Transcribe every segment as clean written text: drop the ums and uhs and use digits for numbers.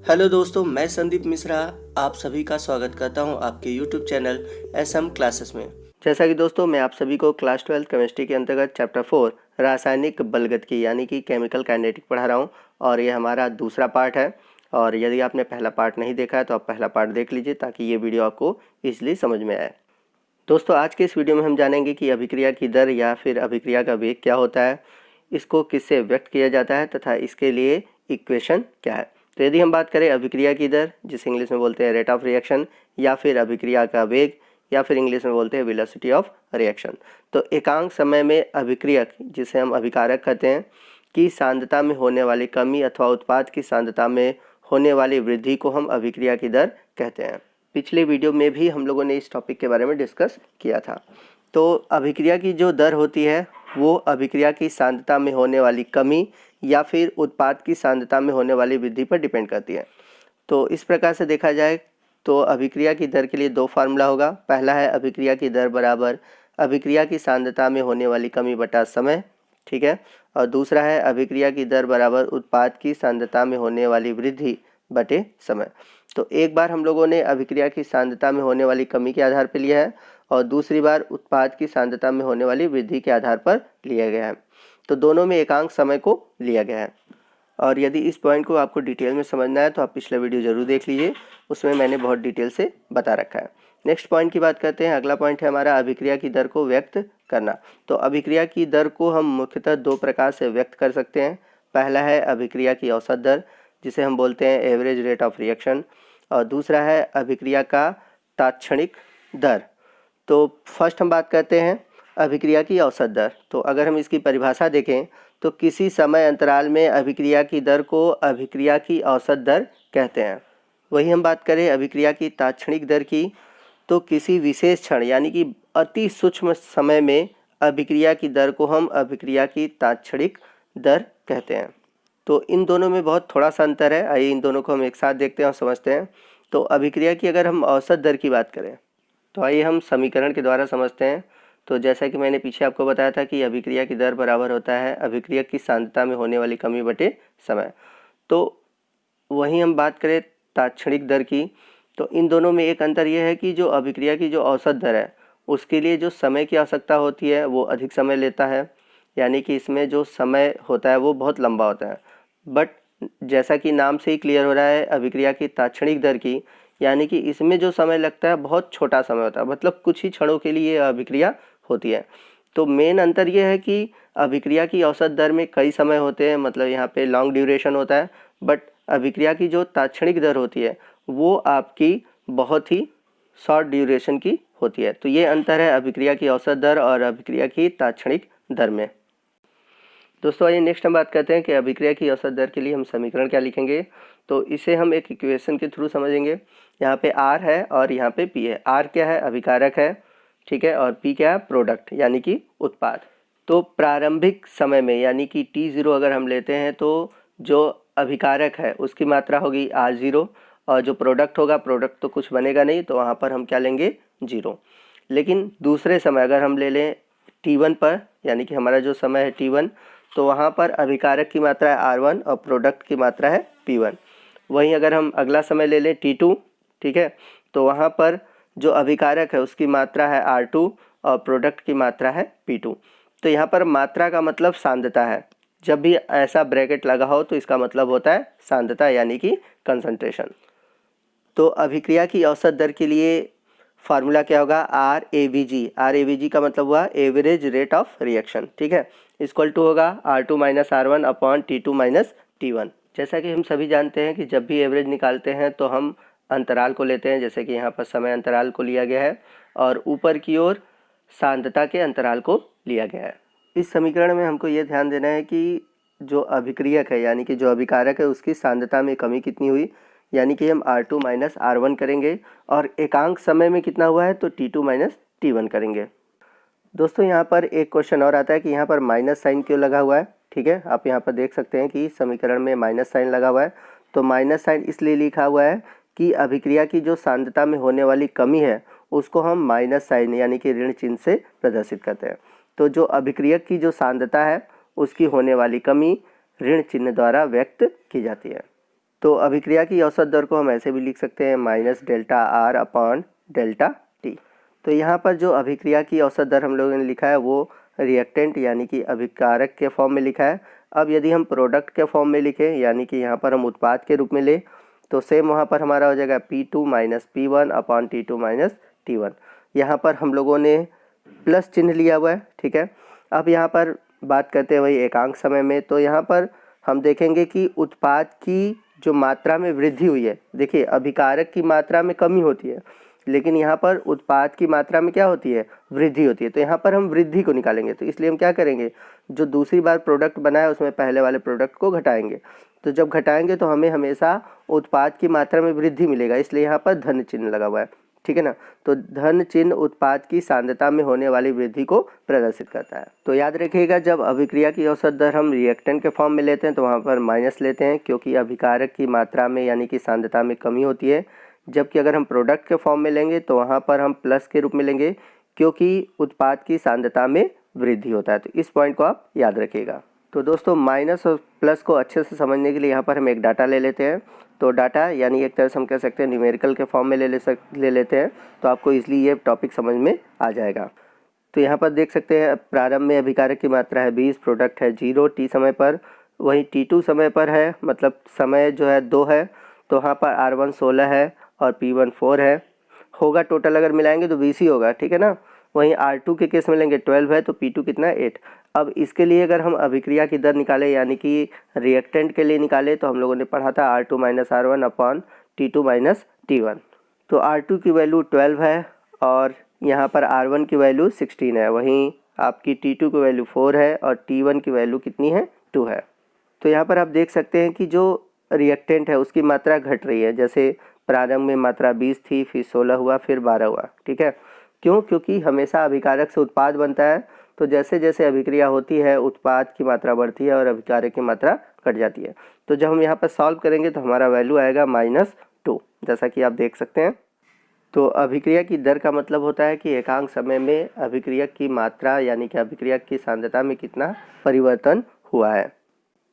Hello दोस्तों, मैं संदीप मिश्रा आप सभी का स्वागत करता हूं आपके यूट्यूब चैनल एसएम क्लासेस में। जैसा कि दोस्तों मैं आप सभी को क्लास 12 केमिस्ट्री के अंतर्गत चैप्टर 4 रासायनिक बलगतिकी यानी कि केमिकल काइनेटिक पढ़ा रहा हूं और ये हमारा दूसरा पार्ट है। और यदि आपने पहला पार्ट नहीं देखा है तो आप पहला पार्ट देख लीजिए ताकि ये वीडियो आपको ईजिली समझ में आए। दोस्तों आज के इस वीडियो में हम जानेंगे कि अभिक्रिया की दर या फिर अभिक्रिया का वेग क्या होता है, इसको किससे व्यक्त किया जाता है तथा इसके लिए इक्वेशन क्या है। तो यदि हम बात करें अभिक्रिया की दर, जिसे इंग्लिश में बोलते हैं रेट ऑफ रिएक्शन, या फिर अभिक्रिया का वेग, या फिर इंग्लिश में बोलते हैं वेलोसिटी ऑफ रिएक्शन, तो एकांक समय में अभिक्रियक, जिसे हम अभिकारक कहते हैं, की सांद्रता में होने वाली कमी अथवा उत्पाद की सांद्रता में होने वाली वृद्धि को हम अभिक्रिया की दर कहते हैं। पिछले वीडियो में भी हम लोगों ने इस टॉपिक के बारे में डिस्कस किया था। तो अभिक्रिया की जो दर होती है वो अभिक्रिया की सांद्रता में होने वाली कमी या फिर उत्पाद की सांद्रता में होने वाली वृद्धि पर डिपेंड करती है। तो इस प्रकार से देखा जाए तो अभिक्रिया की दर के लिए दो फार्मूला होगा। पहला है अभिक्रिया की दर बराबर अभिक्रिया की सांद्रता में होने वाली कमी बटा समय, ठीक है। और दूसरा है अभिक्रिया की दर बराबर उत्पाद की सांद्रता में होने वाली वृद्धि बटे समय। तो एक बार हम लोगों ने अभिक्रिया की सांद्रता में होने वाली कमी के आधार पर लिया है और दूसरी बार उत्पाद की सांद्रता में होने वाली वृद्धि के आधार पर लिया गया है। तो दोनों में एकांक समय को लिया गया है। और यदि इस पॉइंट को आपको डिटेल में समझना है तो आप पिछला वीडियो ज़रूर देख लीजिए, उसमें मैंने बहुत डिटेल से बता रखा है। नेक्स्ट पॉइंट की बात करते हैं। अगला पॉइंट है हमारा अभिक्रिया की दर को व्यक्त करना। तो अभिक्रिया की दर को हम मुख्यतः दो प्रकार से व्यक्त कर सकते हैं। पहला है अभिक्रिया की औसत दर, जिसे हम बोलते हैं एवरेज रेट ऑफ रिएक्शन, और दूसरा है अभिक्रिया का तात्क्षणिक दर। तो फर्स्ट हम बात करते हैं अभिक्रिया की औसत दर। तो अगर हम इसकी परिभाषा देखें तो किसी समय अंतराल में अभिक्रिया की दर को अभिक्रिया की औसत दर कहते हैं। वही हम बात करें अभिक्रिया की तात्क्षणिक दर की, तो किसी विशेष क्षण यानी कि अति सूक्ष्म समय में अभिक्रिया की दर को हम अभिक्रिया की तात्क्षणिक दर कहते हैं। तो इन दोनों में बहुत थोड़ा सा अंतर है। आइए इन दोनों को हम एक साथ देखते हैं और समझते हैं। तो अभिक्रिया की अगर हम औसत दर की बात करें तो आइए हम समीकरण के द्वारा समझते हैं। तो जैसा कि मैंने पीछे आपको बताया था कि अभिक्रिया की दर बराबर होता है अभिक्रिया की सांद्रता में होने वाली कमी बटे समय। तो वहीं हम बात करें तात्क्षणिक दर की, तो इन दोनों में एक अंतर यह है कि जो अभिक्रिया की जो औसत दर है उसके लिए जो समय की आवश्यकता होती है वो अधिक समय लेता है, यानी कि इसमें जो समय होता है वो बहुत लंबा होता है। बट जैसा कि नाम से ही क्लियर हो रहा है अभिक्रिया की तात्क्षणिक दर की, यानी कि इसमें जो समय लगता है बहुत छोटा समय होता है, मतलब कुछ ही क्षणों के लिए अभिक्रिया होती है। तो मेन अंतर यह है कि अभिक्रिया की औसत दर में कई समय होते हैं, मतलब यहाँ पे लॉन्ग ड्यूरेशन होता है, बट अभिक्रिया की जो तात्क्षणिक दर होती है वो आपकी बहुत ही शॉर्ट ड्यूरेशन की होती है। तो ये अंतर है अभिक्रिया की औसत दर और अभिक्रिया की तात्क्षणिक दर में। दोस्तों आइए नेक्स्ट हम बात करते हैं कि अभिक्रिया की औसत दर के लिए हम समीकरण क्या लिखेंगे। तो इसे हम एक इक्वेशन के थ्रू समझेंगे। यहाँ पे R है और यहाँ पे P है। R क्या है? अभिकारक है, ठीक है, और P क्या है? प्रोडक्ट यानी कि उत्पाद। तो प्रारंभिक समय में यानी कि T0 अगर हम लेते हैं तो जो अभिकारक है उसकी मात्रा होगी R0 और जो प्रोडक्ट होगा, प्रोडक्ट तो कुछ बनेगा नहीं, तो वहाँ पर हम क्या लेंगे? 0। लेकिन दूसरे समय अगर हम ले लें T1 पर, यानी कि हमारा जो समय है T1, तो वहाँ पर अभिकारक की मात्रा है R1 और प्रोडक्ट की मात्रा है P1। वहीं अगर हम अगला समय ले लें T2, ठीक है, तो वहाँ पर जो अभिकारक है उसकी मात्रा है R2 और प्रोडक्ट की मात्रा है P2। तो यहाँ पर मात्रा का मतलब सांद्रता है। जब भी ऐसा ब्रैकेट लगा हो तो इसका मतलब होता है सांद्रता यानी कि कंसंट्रेशन। तो अभिक्रिया की औसत दर के लिए फार्मूला क्या होगा? RAVG। RAVG का मतलब हुआ एवरेज रेट ऑफ रिएक्शन, ठीक है, इक्वल टू होगा R2 minus R1 upon T2 minus T1। जैसा कि हम सभी जानते हैं कि जब भी एवरेज निकालते हैं तो हम अंतराल को लेते हैं, जैसे कि यहाँ पर समय अंतराल को लिया गया है और ऊपर की ओर सांद्रता के अंतराल को लिया गया है। इस समीकरण में हमको ये ध्यान देना है कि जो अभिक्रियक है यानी कि जो अभिकारक है उसकी सांद्रता में कमी कितनी हुई, यानी कि हम R2 माइनस R1 करेंगे, और एकांक समय में कितना हुआ है तो T2 माइनस T1 करेंगे। दोस्तों यहाँ पर एक क्वेश्चन और आता है कि यहाँ पर माइनस साइन क्यों लगा हुआ है, ठीक है, आप यहाँ पर देख सकते हैं कि समीकरण में माइनस साइन लगा हुआ है। तो माइनस साइन इसलिए लिखा हुआ है कि अभिक्रिया की जो सांद्रता में होने वाली कमी है उसको हम माइनस साइन यानी कि ऋण चिन्ह से प्रदर्शित करते हैं। तो जो अभिक्रियक की जो सांद्रता है उसकी होने वाली कमी ऋण चिन्ह द्वारा व्यक्त की जाती है। तो अभिक्रिया की औसत दर को हम ऐसे भी लिख सकते हैं minus delta R upon delta T. तो यहाँ पर जो अभिक्रिया की औसत दर हम लोगों ने लिखा है वो रिएक्टेंट यानी कि अभिकारक के फॉर्म में लिखा है। अब यदि हम प्रोडक्ट के फॉर्म में लिखें यानी कि यहाँ पर हम उत्पाद के रूप में ले तो सेम वहाँ पर हमारा हो जाएगा P2 minus P1 upon T2 minus T1। यहाँ पर हम लोगों ने प्लस चिन्ह लिया हुआ है, ठीक है। अब यहाँ पर बात करते हैं वही एकांक समय में, तो यहाँ पर हम देखेंगे कि उत्पाद की जो मात्रा में वृद्धि हुई है, देखिए अभिकारक की मात्रा में कमी होती है लेकिन यहाँ पर उत्पाद की मात्रा में क्या होती है, वृद्धि होती है। तो यहाँ पर हम वृद्धि को निकालेंगे, तो इसलिए हम क्या करेंगे, जो दूसरी बार प्रोडक्ट बनाया उसमें पहले वाले प्रोडक्ट को घटाएंगे। तो जब घटाएंगे तो हमें हमेशा उत्पाद की मात्रा में वृद्धि मिलेगा, इसलिए यहाँ पर धन चिन्ह लगा हुआ है, ठीक है ना। तो धन चिन्ह उत्पाद की सांद्रता में होने वाली वृद्धि को प्रदर्शित करता है। तो याद रखिएगा, जब अभिक्रिया की औसत दर हम रिएक्टेंट के फॉर्म में लेते हैं तो वहाँ पर माइनस लेते हैं क्योंकि अभिकारक की मात्रा में यानी कि सांद्रता में कमी होती है। जबकि अगर हम प्रोडक्ट के फॉर्म में लेंगे तो वहाँ पर हम प्लस के रूप में लेंगे क्योंकि उत्पाद की सांद्रता में वृद्धि होता है। तो इस पॉइंट को आप याद रखिएगा। तो दोस्तों माइनस और प्लस को अच्छे से समझने के लिए यहाँ पर हम एक डाटा ले लेते हैं। तो डाटा यानी एक तरह से हम कह सकते हैं न्यूमेरिकल के फॉर्म में ले लेते हैं, तो आपको इसलिए ये टॉपिक समझ में आ जाएगा। तो यहाँ पर देख सकते हैं प्रारंभ में अभिकारक की मात्रा है 20, प्रोडक्ट है 0 टी समय पर, वहीं T2 समय पर है, मतलब समय जो है 2 है, तो वहाँ पर R1 16 है और P1 4 है, होगा टोटल अगर मिलाएंगे तो 20 ही होगा, ठीक है ना। वहीं R2 के केस में लेंगे 12 है तो P2 कितना है 8। अब इसके लिए अगर हम अभिक्रिया की दर निकालें यानी कि रिएक्टेंट के लिए निकालें तो हम लोगों ने पढ़ा था R2 minus R1 upon T2 minus T1। तो R2 की वैल्यू 12 है और यहाँ पर R1 की वैल्यू 16 है, वहीं आपकी T2 की वैल्यू 4 है और T1 की वैल्यू कितनी है 2 है। तो यहाँ पर आप देख सकते हैं कि जो रिएक्टेंट है उसकी मात्रा घट रही है, जैसे प्रारंभ में मात्रा 20 थी, फिर 16 हुआ, फिर 12 हुआ, ठीक है। क्यों? क्योंकि हमेशा अभिकारक से उत्पाद बनता है, तो जैसे जैसे अभिक्रिया होती है उत्पाद की मात्रा बढ़ती है और अभिकारक की मात्रा घट जाती है। तो जब हम यहाँ पर सॉल्व करेंगे तो हमारा वैल्यू आएगा -2, जैसा कि आप देख सकते हैं। तो अभिक्रिया की दर का मतलब होता है कि एकांक समय में अभिक्रियक की मात्रा यानी कि अभिक्रियक की सांद्रता में कितना परिवर्तन हुआ है।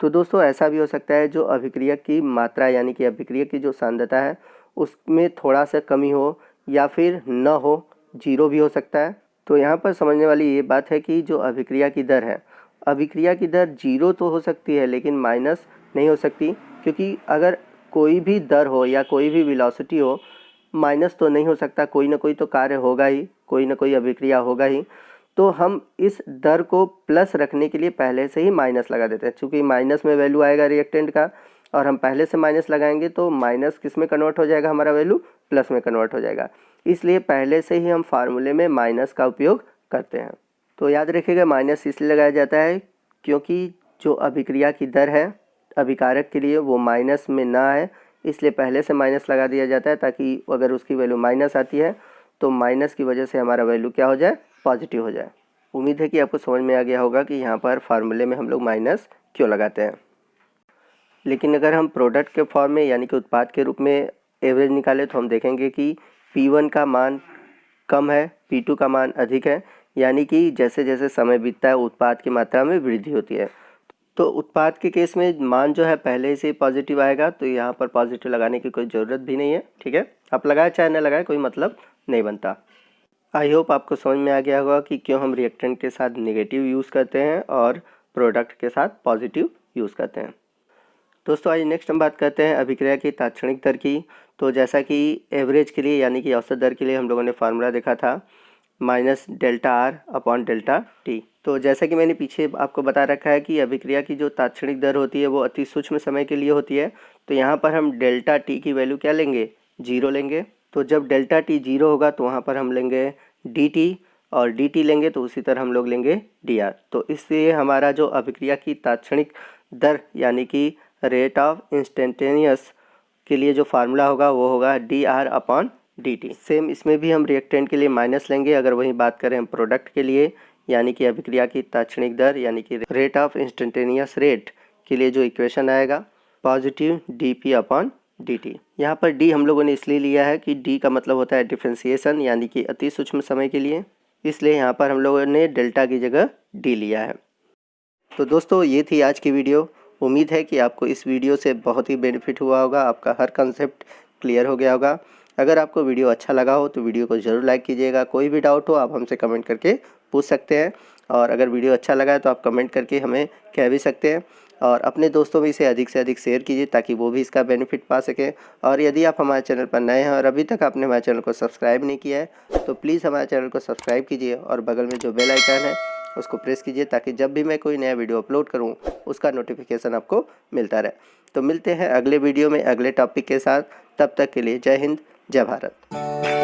तो दोस्तों ऐसा भी हो सकता है जो अभिक्रियक की मात्रा यानी कि अभिक्रियक की जो सांद्रता है उसमें थोड़ा सा कमी हो या फिर न हो, 0 भी हो सकता है। तो यहाँ पर समझने वाली ये बात है कि जो अभिक्रिया की दर है, अभिक्रिया की दर 0 तो हो सकती है लेकिन माइनस नहीं हो सकती, क्योंकि अगर कोई भी दर हो या कोई भी वेलोसिटी हो, माइनस तो नहीं हो सकता, कोई ना कोई तो कार्य होगा ही, कोई ना कोई अभिक्रिया होगा ही। तो हम इस दर को प्लस रखने के लिए पहले से ही माइनस लगा देते हैं, क्योंकि माइनस में वैल्यू आएगा रिएक्टेंट का और हम पहले से माइनस लगाएंगे तो माइनस किस में कन्वर्ट हो जाएगा, हमारा वैल्यू प्लस में कन्वर्ट हो जाएगा। इसलिए पहले से ही हम फार्मूले में माइनस का उपयोग करते हैं। तो याद रखिएगा माइनस इसलिए लगाया जाता है क्योंकि जो अभिक्रिया की दर है अभिकारक के लिए वो माइनस में ना आए, इसलिए पहले से माइनस लगा दिया जाता है ताकि अगर उसकी वैल्यू माइनस आती है तो माइनस की वजह से हमारा वैल्यू क्या हो जाए, पॉजिटिव हो जाए। उम्मीद है कि आपको समझ में आ गया होगा कि यहाँ पर फार्मूले में हम लोग माइनस क्यों लगाते हैं। लेकिन अगर हम प्रोडक्ट के फॉर्म में यानी कि उत्पाद के रूप में एवरेज निकालें तो हम देखेंगे कि P1 का मान कम है, P2 का मान अधिक है, यानी कि जैसे जैसे समय बीतता है उत्पाद की मात्रा में वृद्धि होती है। तो उत्पाद के केस में मान जो है पहले से पॉजिटिव आएगा, तो यहाँ पर पॉजिटिव लगाने की कोई ज़रूरत भी नहीं है, ठीक है। आप लगाए चाहे न लगाए कोई मतलब नहीं बनता। आई होप आपको समझ में आ गया होगा कि क्यों हम रिएक्टेंट के साथ नेगेटिव यूज़ करते हैं और प्रोडक्ट के साथ पॉजिटिव यूज़ करते हैं। दोस्तों आज नेक्स्ट हम बात करते हैं अभिक्रिया की तात्क्षणिक दर की। तो जैसा कि एवरेज के लिए यानी कि औसत दर के लिए हम लोगों ने फार्मूला देखा था minus delta R upon delta T. तो जैसा कि मैंने पीछे आपको बता रखा है कि अभिक्रिया की जो तात्क्षणिक दर होती है वो अति सूक्ष्म समय के लिए होती है। तो यहाँ पर हम डेल्टा टी की वैल्यू क्या लेंगे, 0 लेंगे। तो जब डेल्टा टी 0 होगा तो वहाँ पर हम लेंगे डी टी, और डी टी लेंगे तो उसी तरह हम लोग लेंगे डी आर। तो इसलिए हमारा जो अभिक्रिया की तात्क्षणिक दर यानी कि रेट ऑफ इंस्टेंटेनियस के लिए जो फार्मूला होगा वो होगा D R upon D T. Same इसमें भी हम रिएक्टेंट के लिए माइनस लेंगे। अगर वही बात करें हम प्रोडक्ट के लिए यानी कि अभिक्रिया की तात्क्षणिक दर यानी कि रेट ऑफ इंस्टेंटेनियस रेट के लिए जो इक्वेशन आएगा positive D P upon D T. यहाँ पर डी हम लोगों ने इसलिए लिया है कि डी का मतलब होता है डिफ्रेंसिएशन यानी कि अति सूक्ष्म समय के लिए, इसलिए यहाँ पर हम लोगों ने डेल्टा की जगह डी लिया है। तो दोस्तों ये थी आज की वीडियो। उम्मीद है कि आपको इस वीडियो से बहुत ही बेनिफिट हुआ होगा, आपका हर कंसेप्ट क्लियर हो गया होगा। अगर आपको वीडियो अच्छा लगा हो तो वीडियो को ज़रूर लाइक कीजिएगा। कोई भी डाउट हो आप हमसे कमेंट करके पूछ सकते हैं, और अगर वीडियो अच्छा लगा है तो आप कमेंट करके हमें कह भी सकते हैं। और अपने दोस्तों में इसे अधिक से अधिक शेयर कीजिए ताकि वो भी इसका बेनिफिट पा सकें। और यदि आप हमारे चैनल पर नए हैं और अभी तक आपने हमारे चैनल को सब्सक्राइब नहीं किया है तो प्लीज़ हमारे चैनल को सब्सक्राइब कीजिए और बगल में जो बेल आइकन है उसको प्रेस कीजिए ताकि जब भी मैं कोई नया वीडियो अपलोड करूं उसका नोटिफिकेशन आपको मिलता रहे। तो मिलते हैं अगले वीडियो में अगले टॉपिक के साथ। तब तक के लिए जय हिंद, जय भारत।